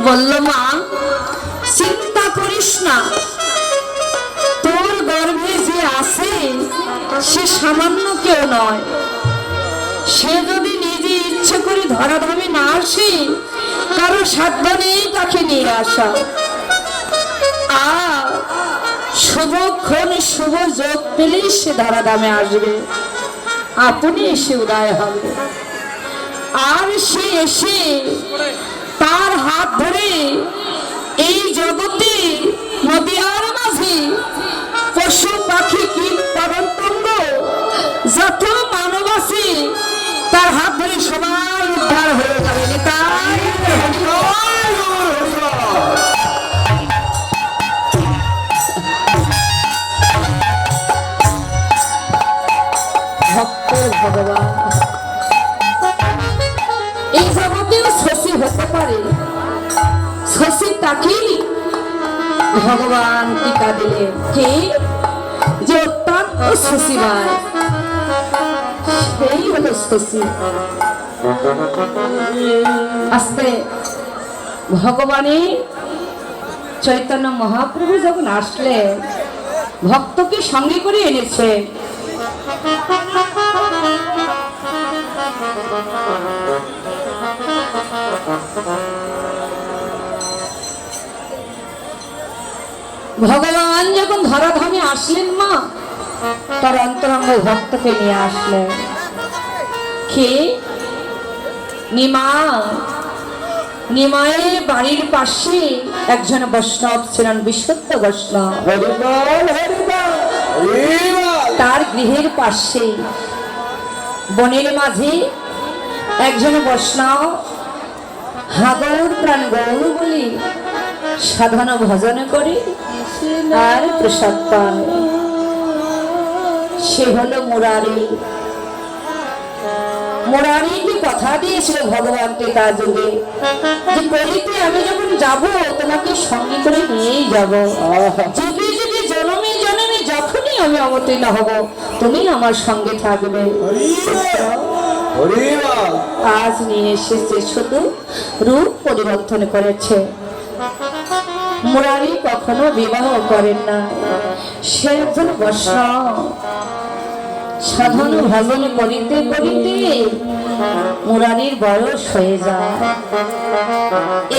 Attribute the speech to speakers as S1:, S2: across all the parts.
S1: বলল, মা চিন্তা করিস না, তোর গর্ভে যে আছে সে সামান্য কেউ নয়। সে যদি নিজে ইচ্ছে করে ধরাধামে না আসে, কারো সাধ্য নেই তাকে নিয়ে আসা। আর শুভক্ষণ শুভ যোগ পেলেই সে ধরাধামে আসবে, আপনি এসে উদয় হবে। আর সে এসে তার হাত ধরে এই জগতে নদিয়ার মাঝে পশু পাখি কীট পতঙ্গ যত মানব আছে তার হাত ধরে সবাই উদ্ধার হয়ে যাবে। তাই ভক্তের ভগবান এই জগতেও শশী হতে পারে। শশী তাকেই ভগবান টিকা দিলেন, কে যে অত্যন্ত শশীময়, সেই হলো শশী। আস্তে ভগবানের চৈতন্য মহাপ্রভু যখন আসলে ভক্তকে সঙ্গে করে এনেছে। ভগবান যখন ধরাধামে আসলেন মা, তার অন্তরঙ্গ ভক্তকে নিয়ে আসলেন। কে? নিমা। নিমায়ের বাড়ির পাশে একজন বৈষ্ণব ছিলেন, বিশুদ্ধ বৈষ্ণব। তার গৃহের পাশে বনের মাঝে একজন বৈষ্ণব হাগর প্রাণ গৌর বলি সাধন ভজন করে আর প্রসাদ পায়। সে হলো মুরারি। মুরারিকে কথা দিয়েছিল ভগবানকে তার যুগে, যে কলিতে আমি যখন যাব তোমাকে সঙ্গে করে নিয়েই যাব। যুগে যুগে জনমে জনমে যখনই আমি অবতীর্ণ হব তুমি আমার সঙ্গে থাকবে। আজ নিয়ে এসেছে, শুধু রূপ পরিবর্তন করেছে। মুরারি কখনো বিবাহ করেন না, সে একজন বৈষ্ণব। সাধন ভজন করিতে করিতে মুরারির বয়স হয়ে যায়।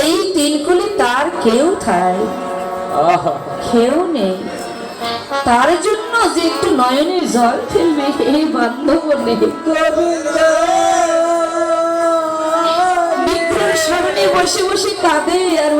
S1: এই তিনকুলে তার কেউ থাই কেউ নেই। তার জন্য যে একটু নয়নের জল ফেলবে এই বান্ধব নেই। বিগ্রহের সামনে বসে বসে কাঁদে আর